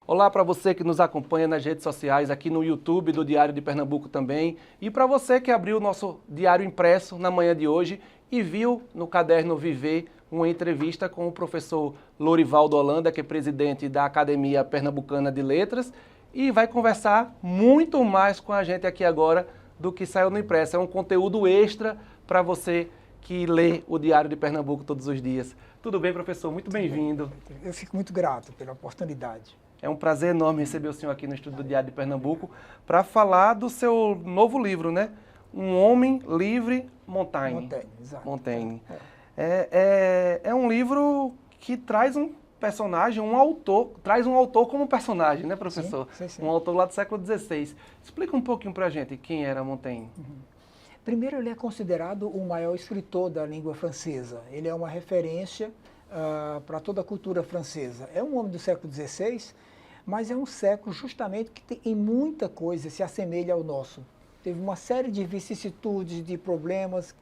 Olá para você que nos acompanha nas redes sociais, aqui no YouTube do Diário de Pernambuco também. E para você que abriu o nosso diário impresso na manhã de hoje e viu no caderno Viver uma entrevista com o professor Lorivaldo Holanda, que é presidente da Academia Pernambucana de Letras, e vai conversar muito mais com a gente aqui agora do que saiu no impresso. É um conteúdo extra para você que lê o Diário de Pernambuco todos os dias. Tudo bem, professor? Muito bem-vindo. Eu fico muito grato pela oportunidade. É um prazer enorme receber o senhor aqui no estúdio do Diário de Pernambuco para falar do seu novo livro, né? Um Homem Livre, Montaigne. Montaigne, exato. Montaigne. É um livro que traz um personagem, traz um autor como personagem, né, professor? Sim. Um autor lá do século XVI. Explica um pouquinho para a gente quem era Montaigne. Primeiro, ele é considerado o maior escritor da língua francesa. Ele é uma referência para toda a cultura francesa. É um homem do século XVI, mas é um século justamente que em muita coisa se assemelha ao nosso. Teve uma série de vicissitudes, de problemas,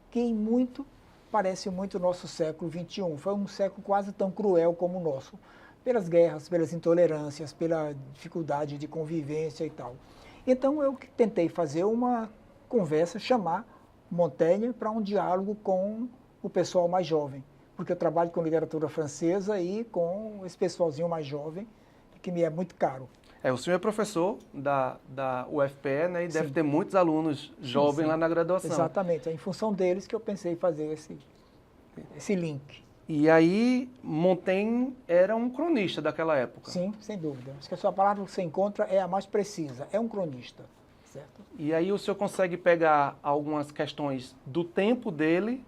que em muito parece muito o nosso século XXI. Foi um século quase tão cruel como o nosso, pelas guerras, pelas intolerâncias, pela dificuldade de convivência e tal. Então eu tentei fazer uma conversa, chamar Montaigne para um diálogo com o pessoal mais jovem, porque eu trabalho com literatura francesa e com esse pessoalzinho mais jovem, que me é muito caro. O senhor é professor da UFPE, né, e deve Sim. ter muitos alunos jovens lá na graduação. Exatamente, é em função deles que eu pensei em fazer esse link. E aí, Montaigne era um cronista daquela época. Sim, sem dúvida. Acho que a sua palavra que você encontra é a mais precisa, é um cronista. Certo? E aí o senhor consegue pegar algumas questões do tempo dele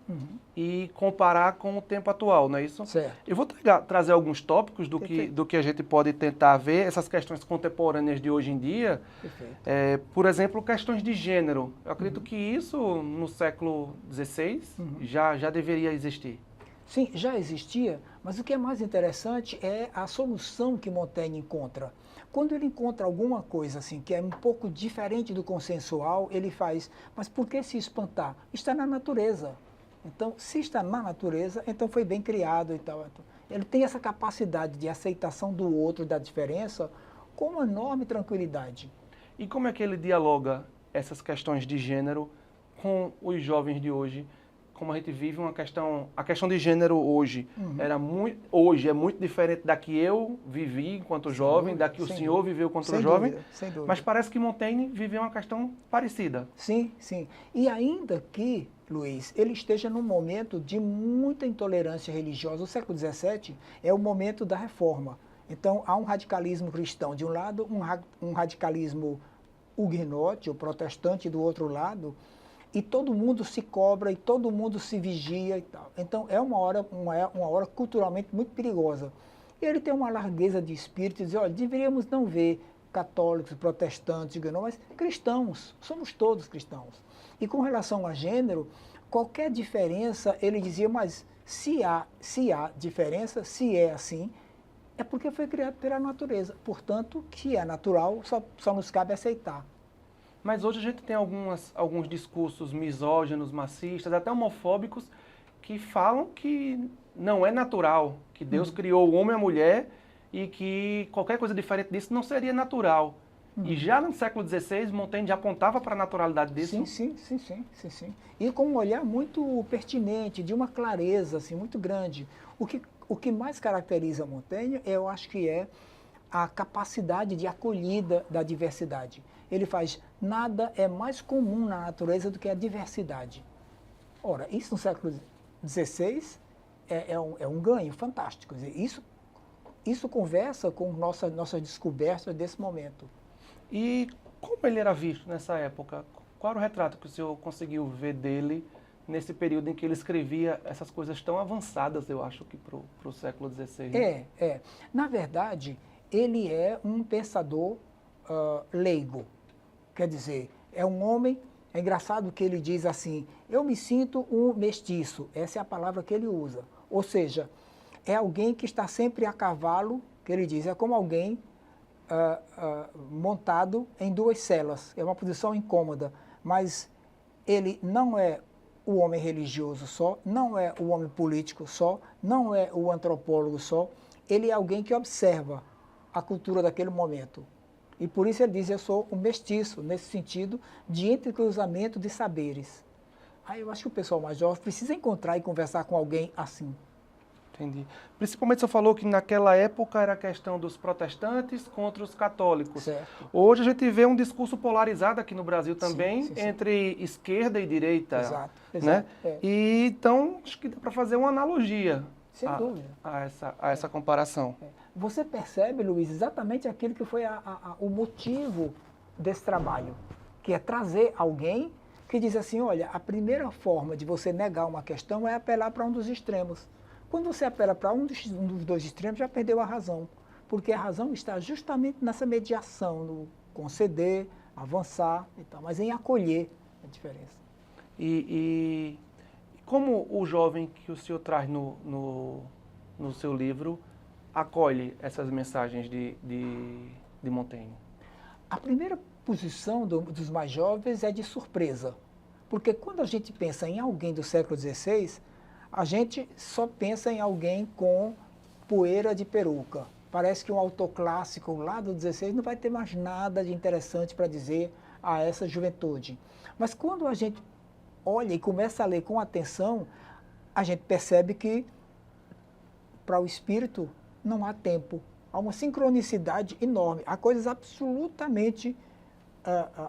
e comparar com o tempo atual, não é isso? Certo. Eu vou trazer alguns tópicos do que a gente pode tentar ver, essas questões contemporâneas de hoje em dia. Perfeito. Por exemplo, questões de gênero. Eu acredito que isso, no século XVI, já deveria existir. Sim, já existia, mas o que é mais interessante é a solução que Montaigne encontra. Quando ele encontra alguma coisa assim que é um pouco diferente do consensual, ele faz, mas por que se espantar? Está na natureza. Então, se está na natureza, então foi bem criado e tal. Ele tem essa capacidade de aceitação do outro, da diferença, com uma enorme tranquilidade. E como é que ele dialoga essas questões de gênero com os jovens de hoje? Como a gente vive a questão de gênero hoje hoje é muito diferente da que eu vivi enquanto jovem, da que o senhor viveu enquanto jovem, sem dúvida. mas parece que Montaigne viveu uma questão parecida. Sim. E ainda que, Luiz, ele esteja num momento de muita intolerância religiosa, o século XVII é o momento da reforma. Então há um radicalismo cristão de um lado, um radicalismo huguenote, ou protestante do outro lado, e todo mundo se cobra e todo mundo se vigia e tal. Então é uma hora culturalmente muito perigosa. E ele tem uma largueza de espírito e diz, olha, deveríamos não ver católicos, protestantes, mas cristãos, somos todos cristãos. E com relação a gênero, qualquer diferença, ele dizia, mas se há diferença, se é assim, é porque foi criado pela natureza. Portanto, que é natural, só nos cabe aceitar. Mas hoje a gente tem alguns discursos misóginos, machistas, até homofóbicos, que falam que não é natural, que Deus criou o homem e a mulher e que qualquer coisa diferente disso não seria natural. E já no século XVI, Montaigne já apontava para a naturalidade disso. Sim. E com um olhar muito pertinente, de uma clareza assim, muito grande. O que mais caracteriza Montaigne, eu acho que é a capacidade de acolhida da diversidade. Ele faz, nada é mais comum na natureza do que a diversidade. Ora, isso no século XVI é um ganho fantástico. Quer dizer, isso conversa com nossas descobertas desse momento. E como ele era visto nessa época? Qual era o retrato que o senhor conseguiu ver dele nesse período em que ele escrevia essas coisas tão avançadas, eu acho, que para o século XVI? Né? Na verdade, ele é um pensador leigo. Quer dizer, é um homem, é engraçado que ele diz assim, eu me sinto um mestiço, essa é a palavra que ele usa. Ou seja, é alguém que está sempre a cavalo, que ele diz, é como alguém montado em duas celas, é uma posição incômoda, mas ele não é o homem religioso só, não é o homem político só, não é o antropólogo só, ele é alguém que observa a cultura daquele momento. E por isso ele diz, eu sou um mestiço, nesse sentido de entrecruzamento de saberes. Aí eu acho que o pessoal mais jovem precisa encontrar e conversar com alguém assim. Entendi. Principalmente você falou que naquela época era a questão dos protestantes contra os católicos. Certo. Hoje a gente vê um discurso polarizado aqui no Brasil também, sim. entre esquerda e direita. Exato, Né? é. E então acho que dá para fazer uma analogia Sem dúvida. a essa comparação. Você percebe, Luiz, exatamente aquilo que foi o motivo desse trabalho, que é trazer alguém que diz assim, olha, a primeira forma de você negar uma questão é apelar para um dos extremos. Quando você apela para um dos dois extremos, já perdeu a razão, porque a razão está justamente nessa mediação, no conceder, avançar e tal, mas em acolher a diferença. E como o jovem que o senhor traz no seu livro acolhe essas mensagens de Montaigne? A primeira posição dos mais jovens é de surpresa, porque quando a gente pensa em alguém do século XVI, a gente só pensa em alguém com poeira de peruca. Parece que um autor clássico lá do XVI não vai ter mais nada de interessante para dizer a essa juventude. Mas quando a gente olha e começa a ler com atenção, a gente percebe que para o espírito não há tempo. Há uma sincronicidade enorme. Há coisas absolutamente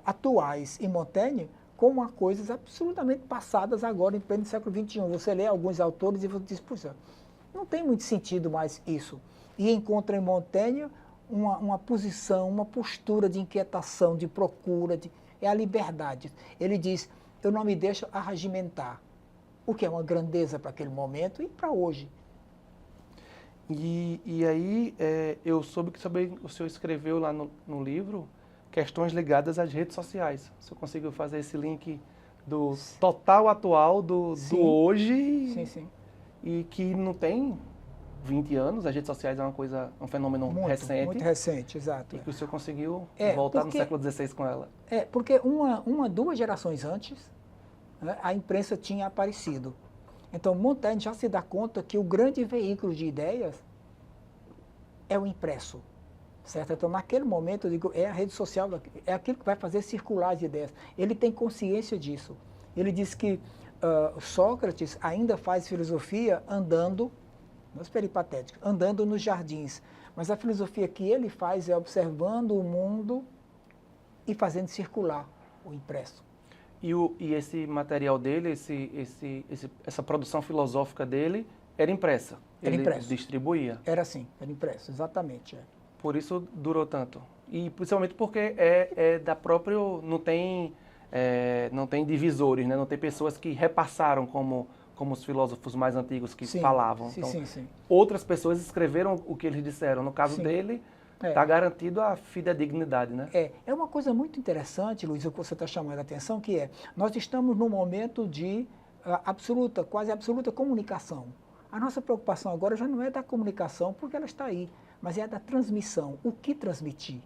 atuais em Montaigne, como há coisas absolutamente passadas agora, em pleno século XXI. Você lê alguns autores e você diz, puxa, não tem muito sentido mais isso. E encontra em Montaigne uma posição, uma postura de inquietação, de procura, é a liberdade. Ele diz, eu não me deixo arregimentar, o que é uma grandeza para aquele momento e para hoje. E aí eu soube que o senhor escreveu lá no livro questões ligadas às redes sociais. O senhor conseguiu fazer esse link do total atual, do hoje, Sim. E que não tem 20 anos, as redes sociais é um fenômeno recente. Muito recente, exato. E que o senhor conseguiu voltar no século XVI com ela. Porque duas gerações antes, né, a imprensa tinha aparecido. Então, Montaigne já se dá conta que o grande veículo de ideias é o impresso. Certo? Então, naquele momento, eu digo, é a rede social, é aquilo que vai fazer circular as ideias. Ele tem consciência disso. Ele diz que Sócrates ainda faz filosofia andando, nos peripatéticos, andando nos jardins. Mas a filosofia que ele faz é observando o mundo e fazendo circular o impresso. E esse material dele, essa produção filosófica dele, era impressa? Era impresso. Ele distribuía? Era assim, era impresso, exatamente. Por isso durou tanto. E principalmente porque da própria... Não tem divisores, né? Não tem pessoas que repassaram como os filósofos mais antigos que falavam. Sim. Outras pessoas escreveram o que eles disseram. No caso dele, está garantido a fidedignidade, né? É uma coisa muito interessante, Luiz, o que você está chamando a atenção, que nós estamos num momento de quase absoluta comunicação. A nossa preocupação agora já não é da comunicação, porque ela está aí, mas é da transmissão, o que transmitir,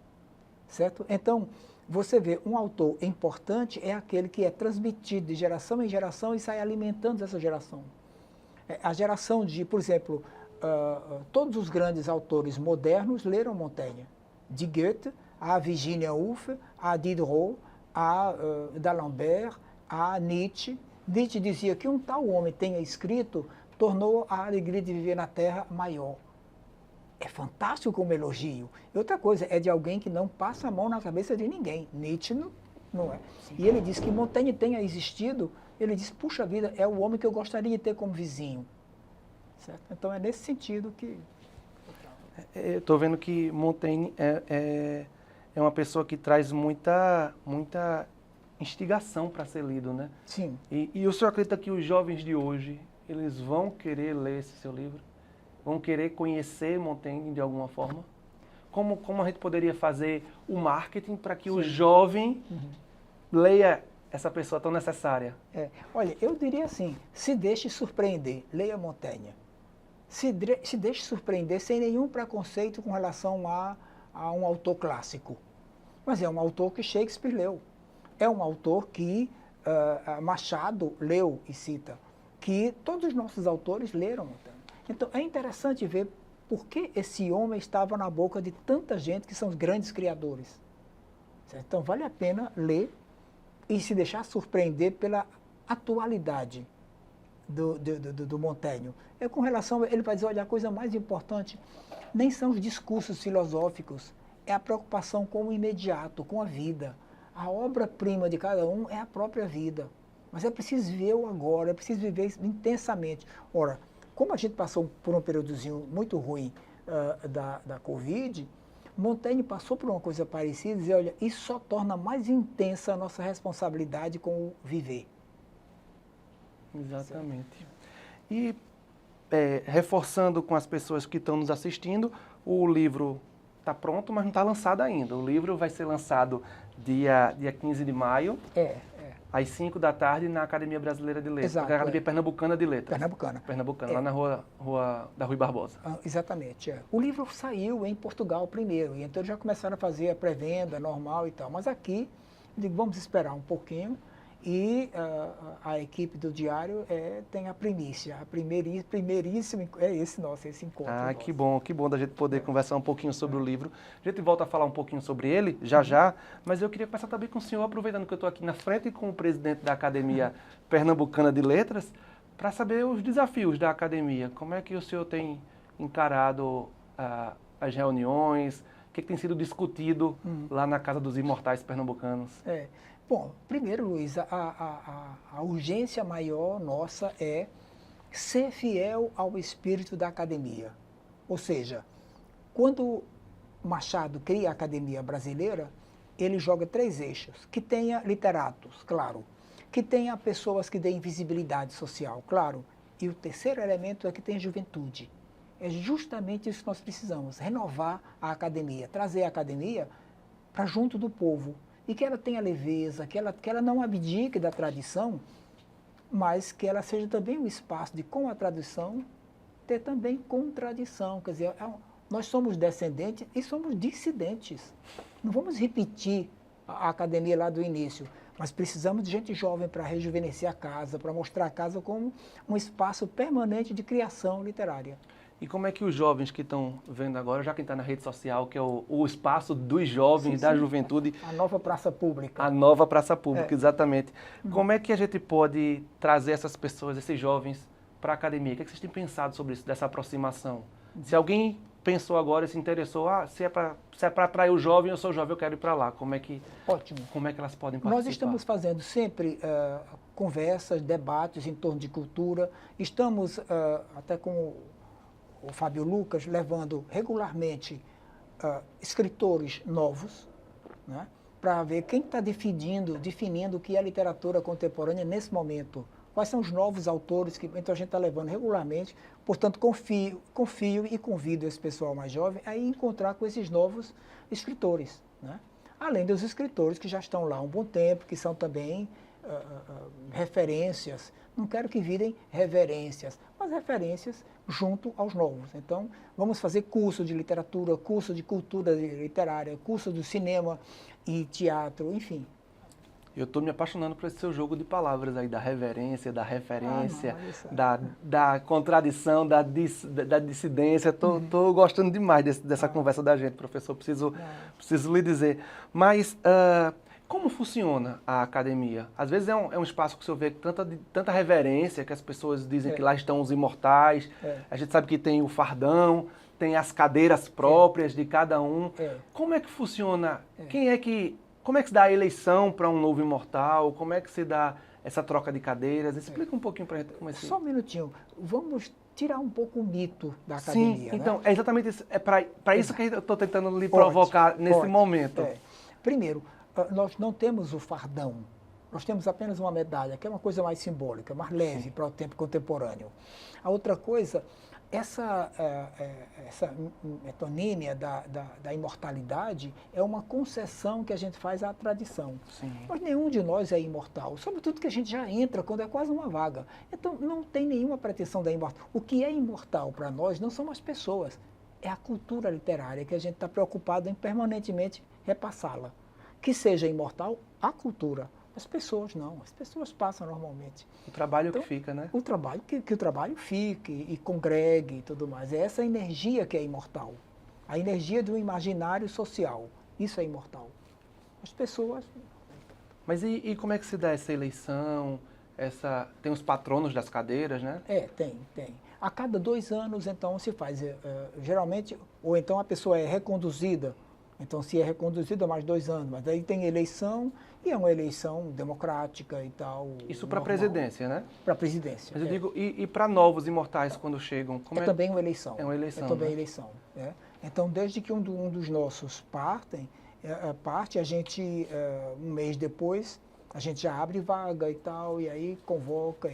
certo? Então, você vê, um autor importante é aquele que é transmitido de geração em geração e sai alimentando essa geração. A geração de, por exemplo, todos os grandes autores modernos leram Montaigne. De Goethe, a Virginia Woolf, a Diderot, a D'Alembert, a Nietzsche. Nietzsche dizia que um tal homem tenha escrito tornou a alegria de viver na Terra maior. É fantástico como elogio. E outra coisa, é de alguém que não passa a mão na cabeça de ninguém. Nietzsche não é. E ele diz que Montaigne tenha existido, ele diz, puxa vida, é o homem que eu gostaria de ter como vizinho. Certo? Então é nesse sentido que... Eu estou vendo que Montaigne é uma pessoa que traz muita instigação para ser lido, né? Sim. E o senhor acredita que os jovens de hoje, eles vão querer ler esse seu livro? Vão querer conhecer Montaigne de alguma forma? Como a gente poderia fazer o marketing para que o jovem leia essa pessoa tão necessária? Olha, eu diria assim, se deixe surpreender, leia Montaigne. Se deixe surpreender sem nenhum preconceito com relação a um autor clássico. Mas é um autor que Shakespeare leu. É um autor que Machado leu e cita. Que todos os nossos autores leram Montaigne. Então, é interessante ver por que esse homem estava na boca de tanta gente que são os grandes criadores. Certo? Então, vale a pena ler e se deixar surpreender pela atualidade do Montaigne. Com relação, ele vai dizer, olha, a coisa mais importante nem são os discursos filosóficos, é a preocupação com o imediato, com a vida. A obra-prima de cada um é a própria vida. Mas é preciso viver o agora, é preciso viver intensamente. Ora, como a gente passou por um períodozinho muito ruim da Covid, Montaigne passou por uma coisa parecida e dizia, olha, isso só torna mais intensa a nossa responsabilidade com o viver. Exatamente. E reforçando com as pessoas que estão nos assistindo, o livro está pronto, mas não está lançado ainda. O livro vai ser lançado dia 15 de maio, às 5 da tarde, na Academia Brasileira de Letras, Exato, na Academia Pernambucana de Letras. Pernambucana. Lá na rua da Rui Barbosa. Exatamente. O livro saiu em Portugal primeiro, e então já começaram a fazer a pré-venda normal e tal. Mas aqui, eu digo, vamos esperar um pouquinho. E a equipe do Diário tem a primícia, primeiríssimo, esse encontro. Ah, que bom da gente poder conversar um pouquinho sobre o livro. A gente volta a falar um pouquinho sobre ele, já, mas eu queria começar também com o senhor, aproveitando que eu estou aqui na frente com o presidente da Academia Pernambucana de Letras, para saber os desafios da academia. Como é que o senhor tem encarado as reuniões, o que tem sido discutido lá na Casa dos Imortais Pernambucanos? Bom, primeiro, Luiz, a urgência maior nossa é ser fiel ao espírito da academia. Ou seja, quando Machado cria a Academia Brasileira, ele joga 3 eixos. Que tenha literatos, claro. Que tenha pessoas que deem visibilidade social, claro. E o terceiro elemento é que tenha juventude. É justamente isso que nós precisamos, renovar a academia, trazer a academia para junto do povo. E que ela tenha leveza, que ela não abdique da tradição, mas que ela seja também um espaço de, com a tradição, ter também contradição. Quer dizer, nós somos descendentes e somos dissidentes. Não vamos repetir a academia lá do início, mas precisamos de gente jovem para rejuvenescer a casa, para mostrar a casa como um espaço permanente de criação literária. E como é que os jovens que estão vendo agora, já quem está na rede social, que é o espaço dos jovens, da juventude... A nova praça pública. A nova praça pública, exatamente. Como é que a gente pode trazer essas pessoas, esses jovens, para a academia? O que vocês têm pensado sobre isso, dessa aproximação? Se alguém pensou agora e se interessou, se é para atrair o jovem, eu sou jovem, eu quero ir para lá. Ótimo. Como é que elas podem participar? Nós estamos fazendo sempre conversas, debates em torno de cultura. Estamos até com o Fábio Lucas levando regularmente escritores novos, né, para ver quem está definindo o que é literatura contemporânea nesse momento. Quais são os novos autores que então a gente está levando regularmente. Portanto, confio e convido esse pessoal mais jovem a ir encontrar com esses novos escritores, né? Além dos escritores que já estão lá há um bom tempo, que são também referências. Não quero que virem reverências, mas referências junto aos novos. Então, vamos fazer curso de literatura, curso de cultura literária, curso de cinema e teatro, enfim. Eu estou me apaixonando por esse seu jogo de palavras aí, da reverência, da referência, da contradição, da dissidência. Estou gostando demais dessa conversa da gente, professor, preciso lhe dizer. Mas como funciona a academia? Às vezes é um espaço que o senhor vê tanta reverência, que as pessoas dizem que lá estão os imortais. A gente sabe que tem o fardão, tem as cadeiras próprias de cada um. Como é que funciona? Como é que se dá a eleição para um novo imortal? Como é que se dá essa troca de cadeiras? Explica um pouquinho para a gente como é que... Só um minutinho. Vamos tirar um pouco o mito da academia. Sim, então, né? É exatamente isso. É para isso que eu estou tentando lhe provocar nesse momento. Primeiro, nós não temos o fardão. Nós temos apenas uma medalha, que é uma coisa mais simbólica, mais leve para o tempo contemporâneo. A outra coisa, essa metonímia da imortalidade é uma concessão que a gente faz à tradição. Sim. Mas nenhum de nós é imortal, sobretudo que a gente já entra quando é quase uma vaga. Então, não tem nenhuma pretensão da imortalidade. O que é imortal para nós não são as pessoas, é a cultura literária que a gente está preocupado em permanentemente repassá-la. Que seja imortal a cultura. As pessoas não, as pessoas passam normalmente. O trabalho Então, que fica, né? O trabalho, que o trabalho fique e congregue e tudo mais. É essa energia que é imortal. A energia do imaginário social. Isso é imortal. As pessoas... Mas e como é que se dá essa eleição? Tem os patronos das cadeiras, né? Tem. A cada 2 anos, então, se faz, geralmente, ou então a pessoa é reconduzida. Então, se é reconduzida mais 2 anos, mas aí tem eleição, e é uma eleição democrática e tal. Isso para a presidência, né? Para a presidência. Mas eu digo, e para novos imortais quando chegam? Como também uma eleição. É uma eleição, também né? eleição. Então, desde que um dos nossos parte, a gente, um mês depois, a gente já abre vaga e tal, e aí convoca,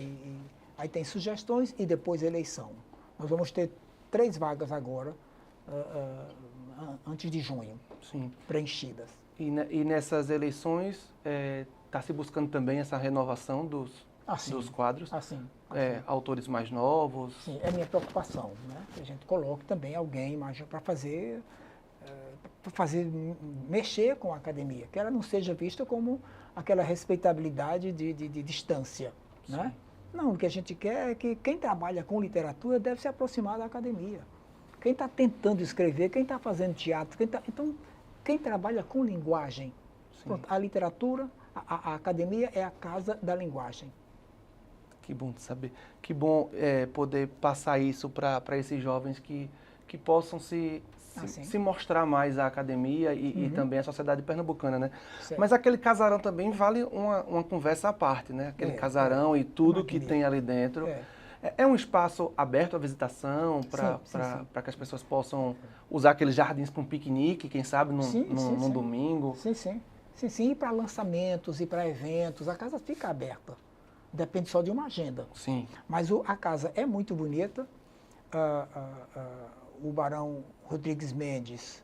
aí tem sugestões e depois eleição. Nós vamos ter 3 vagas agora, antes de junho, Sim. preenchidas. E nessas eleições está se buscando também essa renovação dos quadros? Assim. Autores mais novos? Sim, é a minha preocupação, né? Que a gente coloque também alguém mais para fazer, mexer com a academia, que ela não seja vista como aquela respeitabilidade de distância, né? Não, o que a gente quer é que quem trabalha com literatura deve se aproximar da academia. Quem está tentando escrever, quem está fazendo teatro, então, quem trabalha com linguagem. Pronto, a literatura, a academia é a casa da linguagem. Que bom de saber. Que bom poder passar isso para esses jovens que possam se mostrar mais à academia e também à sociedade pernambucana, né? Certo. Mas aquele casarão também vale uma conversa à parte, né? Aquele casarão e tudo que tem ali dentro. É um espaço aberto à visitação para que as pessoas possam usar aqueles jardins para um piquenique, quem sabe, num domingo? Sim, e para lançamentos e para eventos, a casa fica aberta. Depende só de uma agenda. Sim. Mas a casa é muito bonita. O Barão Rodrigues Mendes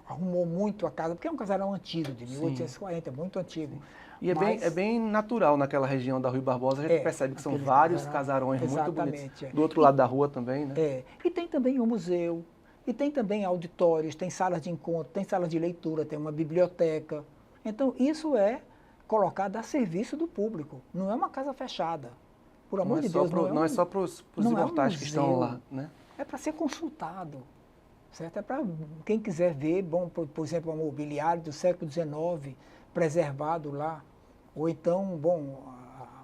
arrumou muito a casa, porque é um casarão antigo, de 1840, muito antigo. E é bem natural naquela região da Rui Barbosa, a gente percebe que são vários casarões muito bonitos. Do outro lado da rua também, né? E tem também um museu, e tem também auditórios, tem salas de encontro, tem sala de leitura, tem uma biblioteca. Então, isso é colocado a serviço do público, não é uma casa fechada. Por amor de Deus, não é só para os imortais que estão lá, né? É para ser consultado, certo? É para quem quiser ver, por exemplo, o mobiliário do século XIX, preservado lá, ou então,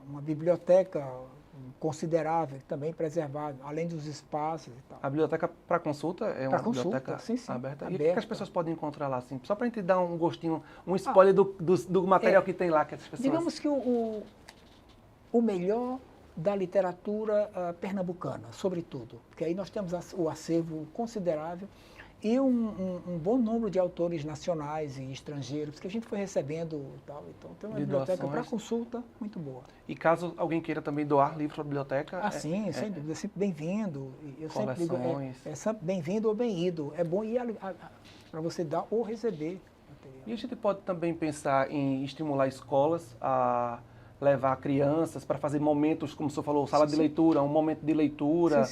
uma biblioteca considerável, também preservada, além dos espaços e tal. A biblioteca para consulta é uma biblioteca aberta? E o que as pessoas podem encontrar lá, assim? Só para a gente dar um gostinho, um spoiler do material que tem lá, que as pessoas... Digamos que o melhor da literatura pernambucana, sobretudo, porque aí nós temos o acervo considerável e um bom número de autores nacionais e estrangeiros que a gente foi recebendo e tal. Então tem uma biblioteca para consulta muito boa. E caso alguém queira também doar livro para a biblioteca? Sim, sem dúvida, é sempre bem-vindo. Eu sempre digo, é sempre bem-vindo ou bem-ido. É bom ir para você dar ou receber. E a gente pode também pensar em estimular escolas a levar crianças para fazer momentos, como o senhor falou, sala de leitura, um momento de leitura.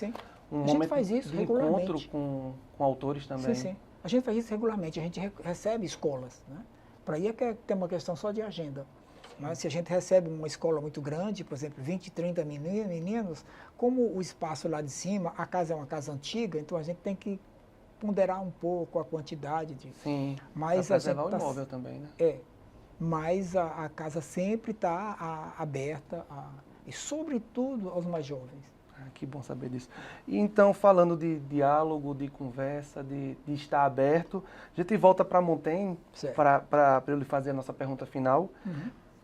Um momento faz isso de encontro com autores também. Sim. A gente faz isso regularmente, a gente recebe escolas, né? Para aí tem uma questão só de agenda. Mas se a gente recebe uma escola muito grande, por exemplo, 20, 30 meninos, como o espaço lá de cima, a casa é uma casa antiga, então a gente tem que ponderar um pouco a quantidade de... Sim, mas para preservar o imóvel também, né? Mas a casa sempre está aberta, e sobretudo aos mais jovens. Que bom saber disso. E então, falando de diálogo, de conversa, de estar aberto, a gente volta para Montaigne para eu lhe fazer a nossa pergunta final.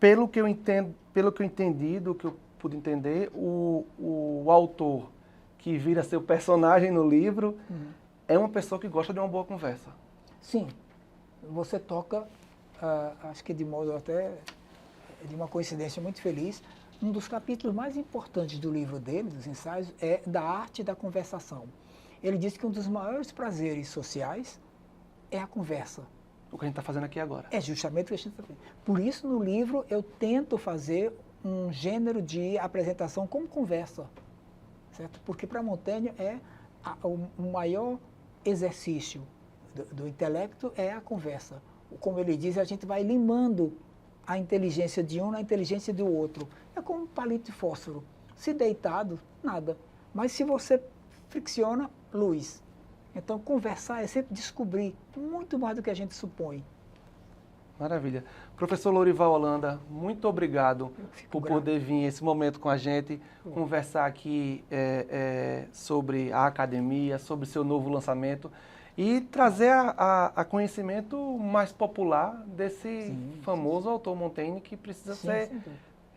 Pelo que eu entendi, do que eu pude entender, o autor que vira seu personagem no livro é uma pessoa que gosta de uma boa conversa. Sim. Você toca, acho que de modo até de uma coincidência muito feliz, um dos capítulos mais importantes do livro dele, dos ensaios, é da arte da conversação. Ele diz que um dos maiores prazeres sociais é a conversa. O que a gente está fazendo aqui agora. É justamente o que a gente está fazendo. Por isso, no livro, eu tento fazer um gênero de apresentação como conversa, certo? Porque para Montaigne o maior exercício do intelecto é a conversa. Como ele diz, a gente vai limando a inteligência de um na inteligência do outro. É como um palito de fósforo. Se deitado, nada. Mas se você fricciona, luz. Então, conversar é sempre descobrir muito mais do que a gente supõe. Maravilha. Professor Lorival Holanda, muito obrigado por grato. poder vir esse momento com a gente, conversar aqui sobre a academia, sobre seu novo lançamento e trazer a conhecimento mais popular desse famoso autor Montaigne que precisa ser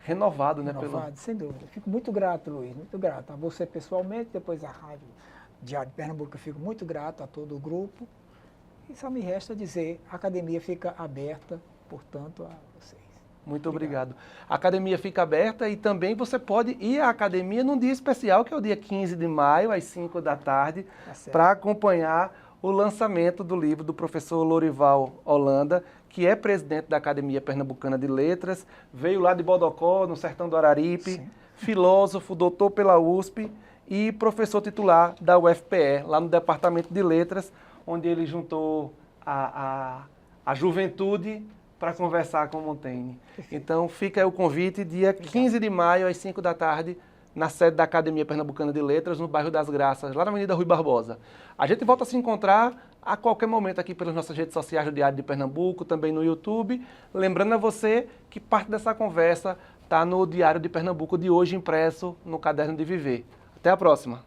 renovado, né? Renovado, sem dúvida. Fico muito grato, Luiz, muito grato. A você pessoalmente, depois a Rádio Diário de Pernambuco, eu fico muito grato a todo o grupo. E só me resta dizer, a academia fica aberta, portanto, a vocês. Muito obrigado. A academia fica aberta e também você pode ir à academia num dia especial, que é o dia 15 de maio, às 5 da tarde, para acompanhar o lançamento do livro do professor Lorival Holanda, que é presidente da Academia Pernambucana de Letras, veio lá de Bodocó, no sertão do Araripe, filósofo, doutor pela USP e professor titular da UFPE, lá no Departamento de Letras, onde ele juntou a juventude para conversar com Montaigne. Então fica aí o convite, dia 15 de maio, às 5 da tarde, na sede da Academia Pernambucana de Letras, no bairro das Graças, lá na Avenida Rui Barbosa. A gente volta a se encontrar a qualquer momento aqui pelas nossas redes sociais do Diário de Pernambuco, também no YouTube. Lembrando a você que parte dessa conversa está no Diário de Pernambuco de hoje, impresso no Caderno de Viver. Até a próxima!